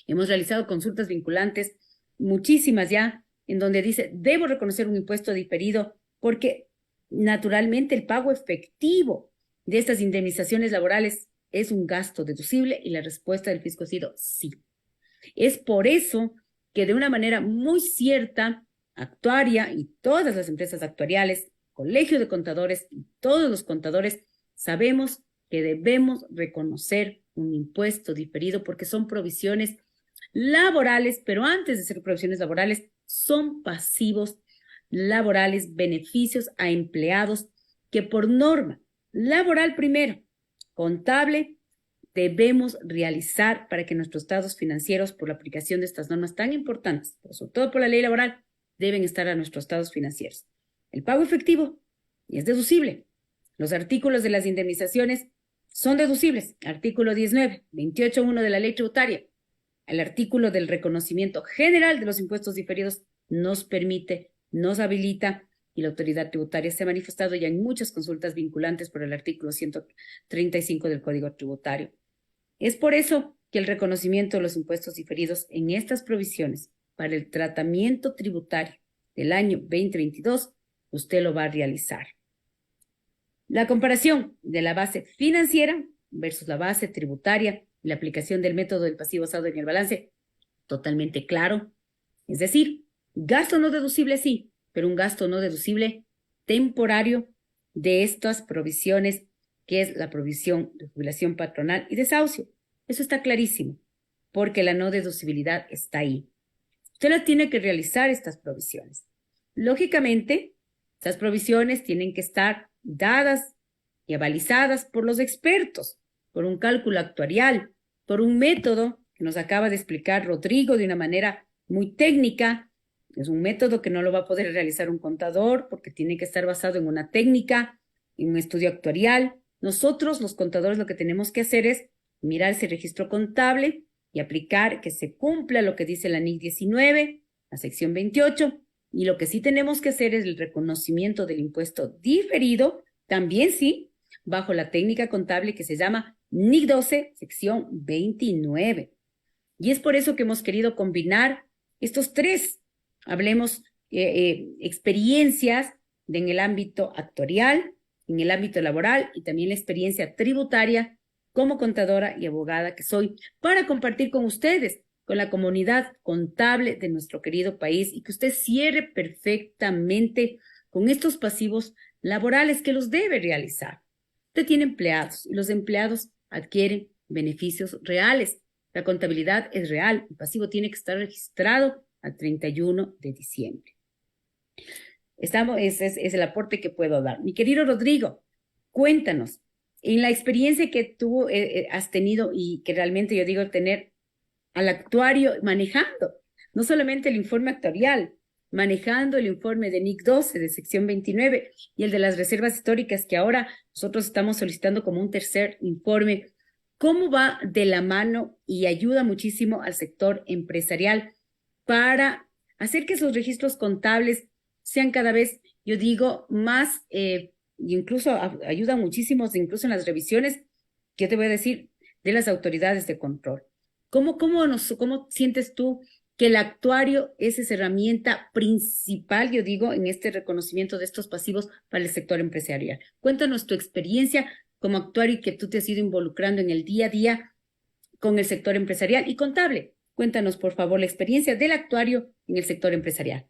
Hemos realizado consultas vinculantes, muchísimas ya, en donde dice, debo reconocer un impuesto diferido porque naturalmente el pago efectivo de estas indemnizaciones laborales es un gasto deducible, y la respuesta del fisco ha sido sí. Es por eso que de una manera muy cierta, actuaria y todas las empresas actuariales, colegio de contadores y todos los contadores sabemos que debemos reconocer un impuesto diferido porque son provisiones laborales, pero antes de ser provisiones laborales, son pasivos laborales, beneficios a empleados que por norma laboral primero, contable, debemos realizar para que nuestros estados financieros, por la aplicación de estas normas tan importantes, pero sobre todo por la ley laboral, deben estar a nuestros estados financieros. El pago efectivo es deducible. Los artículos de las indemnizaciones son deducibles. Artículo 19, 28.1 de la ley tributaria. El artículo del reconocimiento general de los impuestos diferidos nos permite, nos habilita, y la autoridad tributaria se ha manifestado ya en muchas consultas vinculantes por el artículo 135 del Código Tributario. Es por eso que el reconocimiento de los impuestos diferidos en estas provisiones para el tratamiento tributario del año 2022, usted lo va a realizar. La comparación de la base financiera versus la base tributaria y la aplicación del método del pasivo basado en el balance, totalmente claro. Es decir, gasto no deducible sí, pero un gasto no deducible temporario de estas provisiones, que es la provisión de jubilación patronal y desahucio. Eso está clarísimo, porque la no deducibilidad está ahí. Usted la tiene que realizar, estas provisiones. Lógicamente, estas provisiones tienen que estar dadas y avalizadas por los expertos, por un cálculo actuarial, por un método que nos acaba de explicar Rodrigo de una manera muy técnica. Es un método que no lo va a poder realizar un contador porque tiene que estar basado en una técnica, en un estudio actuarial. Nosotros, los contadores, lo que tenemos que hacer es mirar ese registro contable y aplicar que se cumpla lo que dice la NIC 19, la sección 28, y lo que sí tenemos que hacer es el reconocimiento del impuesto diferido, también sí, bajo la técnica contable que se llama NIC 12, sección 29. Y es por eso que hemos querido combinar estos tres. Hablemos experiencias en el ámbito actuarial, en el ámbito laboral y también la experiencia tributaria como contadora y abogada que soy, para compartir con ustedes, con la comunidad contable de nuestro querido país, y que usted cierre perfectamente con estos pasivos laborales que los debe realizar. Usted tiene empleados y los empleados adquieren beneficios reales. La contabilidad es real. El pasivo tiene que estar registrado al 31 de diciembre. Ese es el aporte que puedo dar. Mi querido Rodrigo, cuéntanos, en la experiencia que tú has tenido y que realmente yo digo tener al actuario manejando, no solamente el informe actuarial, manejando el informe de NIC 12 de sección 29 y el de las reservas históricas que ahora nosotros estamos solicitando como un tercer informe, ¿cómo va de la mano y ayuda muchísimo al sector empresarial para hacer que sus registros contables sean cada vez, yo digo, más, incluso ayudan muchísimo, incluso en las revisiones, que te voy a decir, de las autoridades de control? ¿Cómo sientes tú que el actuario es esa herramienta principal, yo digo, en este reconocimiento de estos pasivos para el sector empresarial? Cuéntanos tu experiencia como actuario y que tú te has ido involucrando en el día a día con el sector empresarial y contable. Cuéntanos, por favor, la experiencia del actuario en el sector empresarial.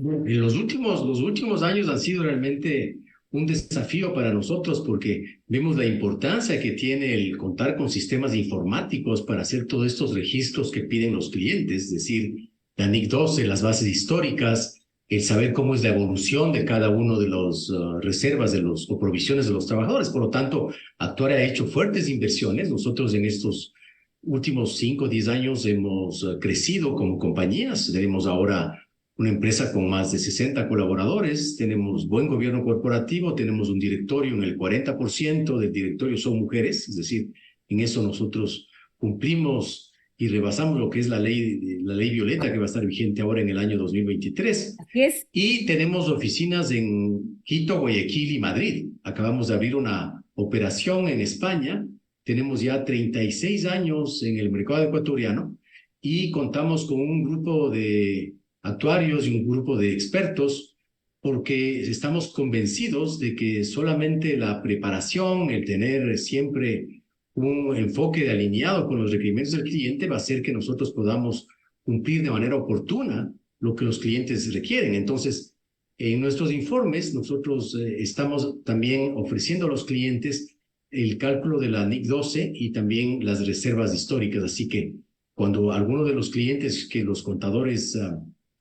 En los últimos años han sido realmente un desafío para nosotros porque vemos la importancia que tiene el contar con sistemas informáticos para hacer todos estos registros que piden los clientes, es decir, la NIC 12, las bases históricas, el saber cómo es la evolución de cada uno de las reservas o provisiones de los trabajadores. Por lo tanto, Actuaria ha hecho fuertes inversiones. Nosotros en estos últimos 5 o 10 años hemos crecido como compañías. Tenemos ahora una empresa con más de 60 colaboradores, tenemos buen gobierno corporativo, tenemos un directorio, en el 40% del directorio son mujeres, es decir, en eso nosotros cumplimos y rebasamos lo que es la ley Violeta, que va a estar vigente ahora en el año 2023. Así es. Y tenemos oficinas en Quito, Guayaquil y Madrid. Acabamos de abrir una operación en España, tenemos ya 36 años en el mercado ecuatoriano y contamos con un grupo de actuarios y un grupo de expertos, porque estamos convencidos de que solamente la preparación, el tener siempre un enfoque alineado con los requerimientos del cliente va a hacer que nosotros podamos cumplir de manera oportuna lo que los clientes requieren. Entonces, en nuestros informes, nosotros estamos también ofreciendo a los clientes el cálculo de la NIC 12 y también las reservas históricas. Así que cuando alguno de los clientes que los contadores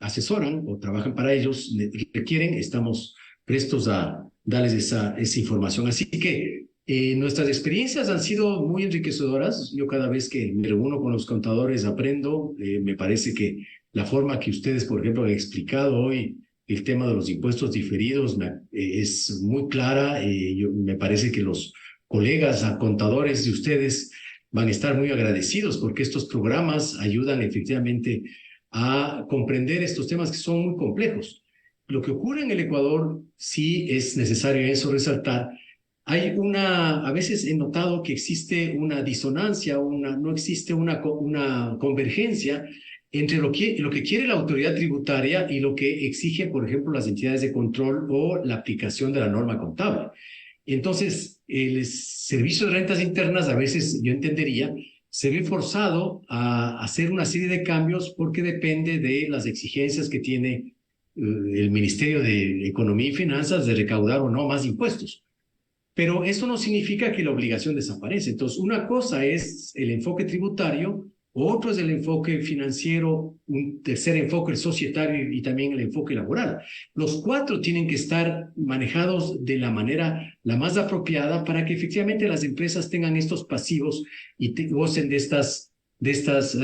asesoran o trabajan para ellos requieren, estamos prestos a darles esa información. Así que nuestras experiencias han sido muy enriquecedoras. Yo cada vez que me reúno con los contadores aprendo. Me parece que la forma que ustedes, por ejemplo, han explicado hoy el tema de los impuestos diferidos es muy clara. Me parece que los colegas contadores de ustedes van a estar muy agradecidos porque estos programas ayudan efectivamente a comprender estos temas que son muy complejos. Lo que ocurre en el Ecuador, sí es necesario eso resaltar, a veces he notado que existe una disonancia, no existe una convergencia entre lo que quiere la autoridad tributaria y lo que exige, por ejemplo, las entidades de control o la aplicación de la norma contable. Entonces, el Servicio de Rentas Internas, a veces yo entendería, se ve forzado a hacer una serie de cambios porque depende de las exigencias que tiene el Ministerio de Economía y Finanzas de recaudar o no más impuestos. Pero eso no significa que la obligación desaparece. Entonces, una cosa es el enfoque tributario, otro es el enfoque financiero, un tercer enfoque el societario y también el enfoque laboral. Los cuatro tienen que estar manejados de la manera la más apropiada para que efectivamente las empresas tengan estos pasivos y gocen de estas ventajas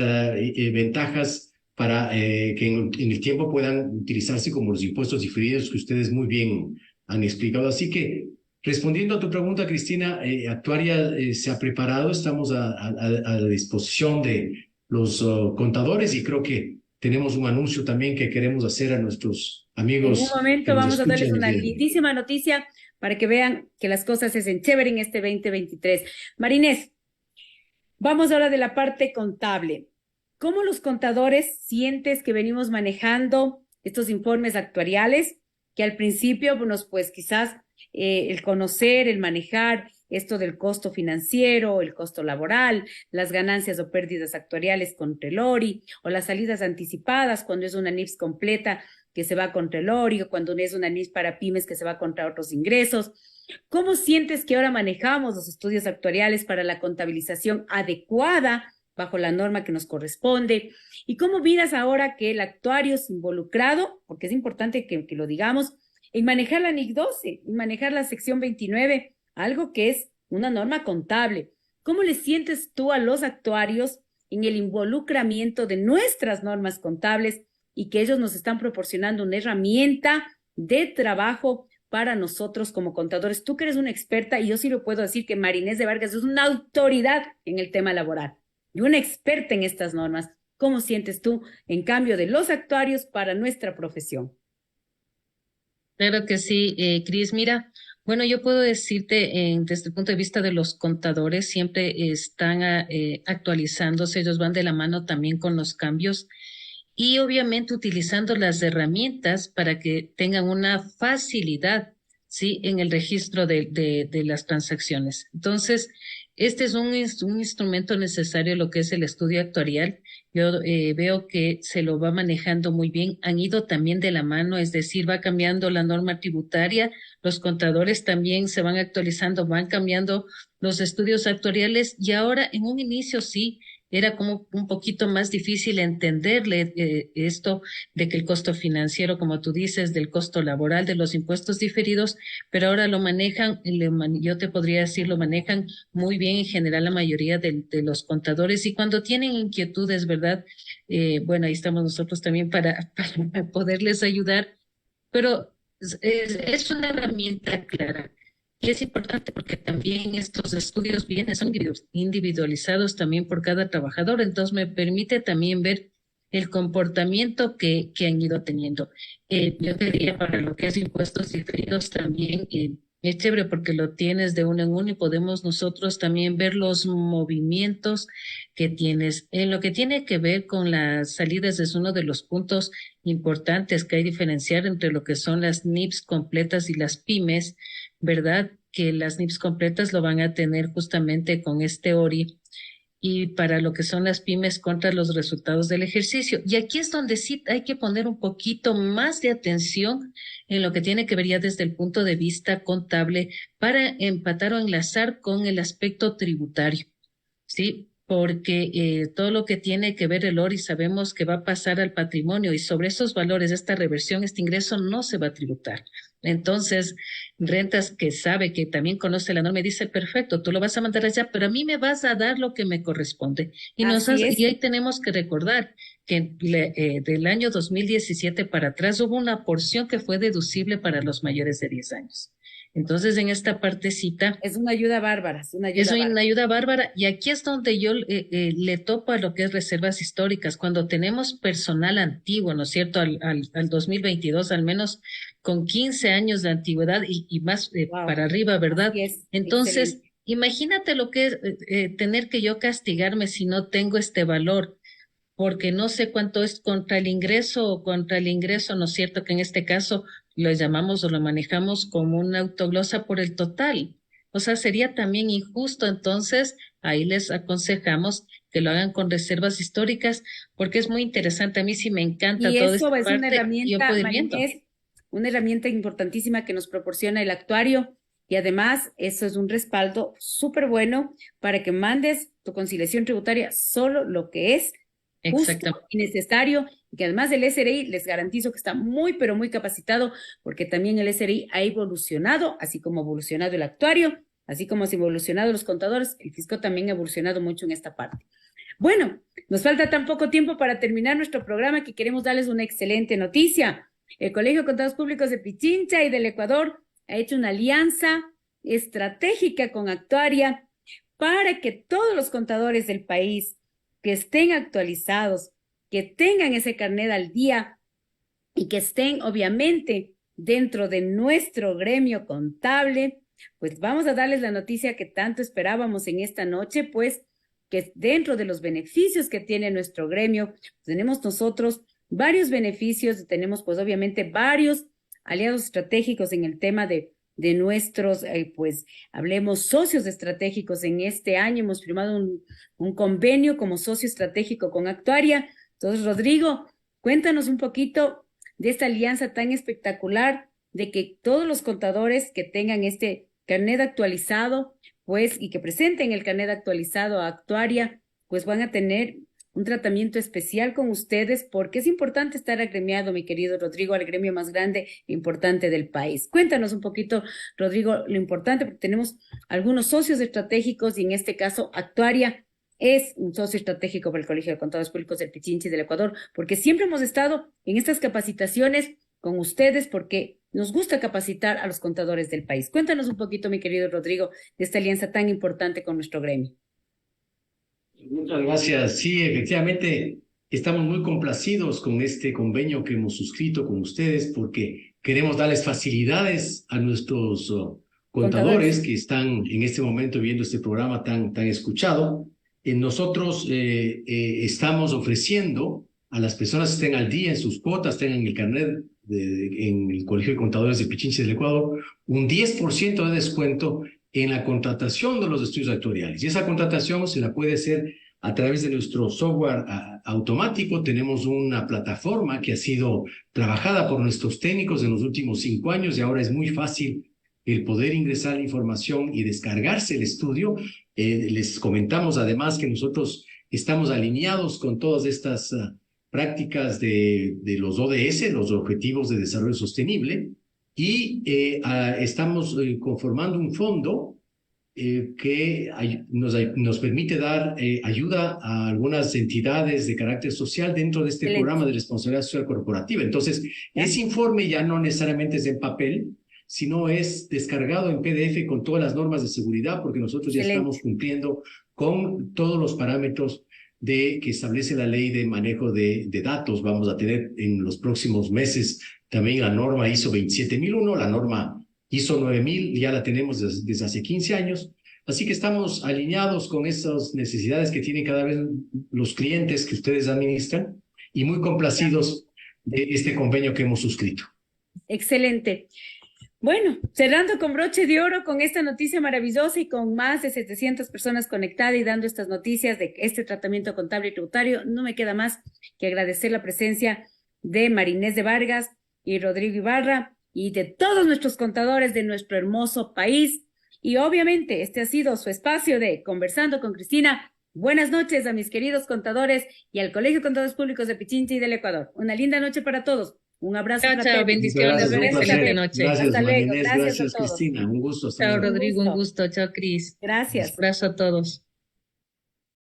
para que en el tiempo puedan utilizarse como los impuestos diferidos que ustedes muy bien han explicado. Así que, respondiendo a tu pregunta, Cristina, Actuaria se ha preparado, estamos a la disposición de los contadores y creo que tenemos un anuncio también que queremos hacer a nuestros amigos. En un momento vamos a darles una lindísima noticia para que vean que las cosas se hacen chévere en este 2023. Marinés, vamos ahora de la parte contable. ¿Cómo los contadores sientes que venimos manejando estos informes actuariales que al principio, bueno, pues quizás el conocer, el manejar esto del costo financiero, el costo laboral, las ganancias o pérdidas actuariales contra el ORI, o las salidas anticipadas cuando es una NIPS completa que se va contra el ORI, o cuando es una NIPS para pymes que se va contra otros ingresos? ¿Cómo sientes que ahora manejamos los estudios actuariales para la contabilización adecuada bajo la norma que nos corresponde? ¿Y cómo miras ahora que el actuario es involucrado, porque es importante que lo digamos, en manejar la NIC 12, en manejar la sección 29, algo que es una norma contable? ¿Cómo le sientes tú a los actuarios en el involucramiento de nuestras normas contables y que ellos nos están proporcionando una herramienta de trabajo para nosotros como contadores? Tú que eres una experta, y yo sí lo puedo decir que Marinés de Vargas es una autoridad en el tema laboral y una experta en estas normas. ¿Cómo sientes tú en cambio de los actuarios para nuestra profesión? Claro que sí, Cris. Mira, bueno, yo puedo decirte desde el punto de vista de los contadores, siempre están actualizándose, ellos van de la mano también con los cambios y obviamente utilizando las herramientas para que tengan una facilidad, ¿sí? En el registro de las transacciones. Entonces, este es un instrumento necesario, lo que es el estudio actuarial. Yo veo que se lo va manejando muy bien. Han ido también de la mano, es decir, va cambiando la norma tributaria. Los contadores también se van actualizando, van cambiando los estudios actuariales y ahora en un inicio sí era como un poquito más difícil entenderle esto de que el costo financiero, como tú dices, del costo laboral, de los impuestos diferidos, pero ahora lo manejan, yo te podría decir, lo manejan muy bien en general la mayoría de los contadores y cuando tienen inquietudes, ¿verdad? Bueno, ahí estamos nosotros también para poderles ayudar, pero es una herramienta clara. Y es importante porque también estos estudios son individualizados también por cada trabajador, entonces me permite también ver el comportamiento que han ido teniendo. Yo te diría para lo que es impuestos diferidos también, es chévere porque lo tienes de uno en uno y podemos nosotros también ver los movimientos que tienes. En lo que tiene que ver con las salidas es uno de los puntos importantes que hay que diferenciar entre lo que son las NIPS completas y las pymes, ¿verdad? Que las NIPS completas lo van a tener justamente con este ORI y para lo que son las pymes contra los resultados del ejercicio. Y aquí es donde sí hay que poner un poquito más de atención en lo que tiene que ver ya desde el punto de vista contable para empatar o enlazar con el aspecto tributario, ¿sí? Porque todo lo que tiene que ver el ORI sabemos que va a pasar al patrimonio y sobre esos valores, esta reversión, este ingreso no se va a tributar. Entonces, rentas que sabe, que también conoce la norma, y dice, perfecto, tú lo vas a mandar allá, pero a mí me vas a dar lo que me corresponde. Y ahí tenemos que recordar que del año 2017 para atrás hubo una porción que fue deducible para los mayores de 10 años. Entonces, en esta partecita Es una ayuda bárbara, es una ayuda es bárbara. una ayuda bárbara y aquí es donde yo le topo a lo que es reservas históricas. Cuando tenemos personal antiguo, ¿no es cierto? Al 2022, al menos con 15 años de antigüedad y más Wow, para arriba, ¿verdad? así es, Entonces, excelente. imagínate lo que es tener que yo castigarme si no tengo este valor porque no sé cuánto es contra el ingreso o contra el ingreso, ¿no es cierto? Que en este caso lo llamamos o lo manejamos como una autoglosa por el total. O sea, sería también injusto, entonces ahí les aconsejamos que lo hagan con reservas históricas, porque es muy interesante. A mí sí me encanta Y toda eso esta es una parte y yo herramienta, puedo ir viendo. Marinés, una herramienta importantísima que nos proporciona el actuario y además eso es un respaldo súper bueno para que mandes tu conciliación tributaria solo lo que es justo Exactamente. y necesario y que además el SRI les garantizo que está muy pero muy capacitado porque también el SRI ha evolucionado, así como ha evolucionado el actuario, así como ha evolucionado los contadores, el fisco también ha evolucionado mucho en esta parte. Bueno, nos falta tan poco tiempo para terminar nuestro programa que queremos darles una excelente noticia. El Colegio de Contadores Públicos de Pichincha y del Ecuador ha hecho una alianza estratégica con Actuaria para que todos los contadores del país que estén actualizados, que tengan ese carnet al día y que estén obviamente dentro de nuestro gremio contable, pues vamos a darles la noticia que tanto esperábamos en esta noche, pues que dentro de los beneficios que tiene nuestro gremio, tenemos nosotros varios beneficios, tenemos pues obviamente varios aliados estratégicos en el tema de nuestros, pues hablemos socios estratégicos en este año, hemos firmado un convenio como socio estratégico con Actuaria. Entonces, Rodrigo, cuéntanos un poquito de esta alianza tan espectacular, de que todos los contadores que tengan este carnet actualizado, pues, y que presenten el carnet actualizado a Actuaria, pues van a tener un tratamiento especial con ustedes, porque es importante estar agremiado, mi querido Rodrigo, al gremio más grande e importante del país. Cuéntanos un poquito, Rodrigo, lo importante, porque tenemos algunos socios estratégicos y en este caso Actuaria es un socio estratégico para el Colegio de Contadores Públicos del Pichincha y del Ecuador, porque siempre hemos estado en estas capacitaciones con ustedes, porque nos gusta capacitar a los contadores del país. Cuéntanos un poquito, mi querido Rodrigo, de esta alianza tan importante con nuestro gremio. Muchas gracias. Sí, efectivamente, estamos muy complacidos con este convenio que hemos suscrito con ustedes porque queremos darles facilidades a nuestros contadores que están en este momento viendo este programa tan escuchado. Nosotros estamos ofreciendo a las personas que estén al día en sus cuotas, tengan el carnet en el Colegio de Contadores de Pichincha del Ecuador, un 10% de descuento en la contratación de los estudios actuariales. Y esa contratación se la puede hacer a través de nuestro software automático. Tenemos una plataforma que ha sido trabajada por nuestros técnicos en los últimos 5 años y ahora es muy fácil el poder ingresar la información y descargarse el estudio. Les comentamos además que nosotros estamos alineados con todas estas prácticas de los ODS, los Objetivos de Desarrollo Sostenible, y estamos conformando un fondo que nos permite dar ayuda a algunas entidades de carácter social dentro de este programa de responsabilidad social corporativa. Entonces, ese informe ya no necesariamente es en papel, sino es descargado en PDF con todas las normas de seguridad, porque nosotros ya estamos cumpliendo con todos los parámetros que establece la ley de manejo de datos. Vamos a tener en los próximos meses también la norma ISO 27001, la norma ISO 9000, ya la tenemos desde hace 15 años. Así que estamos alineados con esas necesidades que tienen cada vez los clientes que ustedes administran y muy complacidos de este convenio que hemos suscrito. Excelente. Bueno, cerrando con broche de oro con esta noticia maravillosa y con más de 700 personas conectadas y dando estas noticias de este tratamiento contable y tributario, no me queda más que agradecer la presencia de Marinés de Vargas y Rodrigo Ibarra y de todos nuestros contadores de nuestro hermoso país. Y obviamente este ha sido su espacio de Conversando con Cristina. Buenas noches a mis queridos contadores y al Colegio de Contadores Públicos de Pichincha y del Ecuador. Una linda noche para todos. Un abrazo para todos. Bendiciones. Gracias, Excelente noche. Gracias, Hasta luego. Marinés. Gracias, a todos. Cristina. Un gusto. Chao, Rodrigo. Un gusto. Chao, Cris. Gracias. Un abrazo a todos.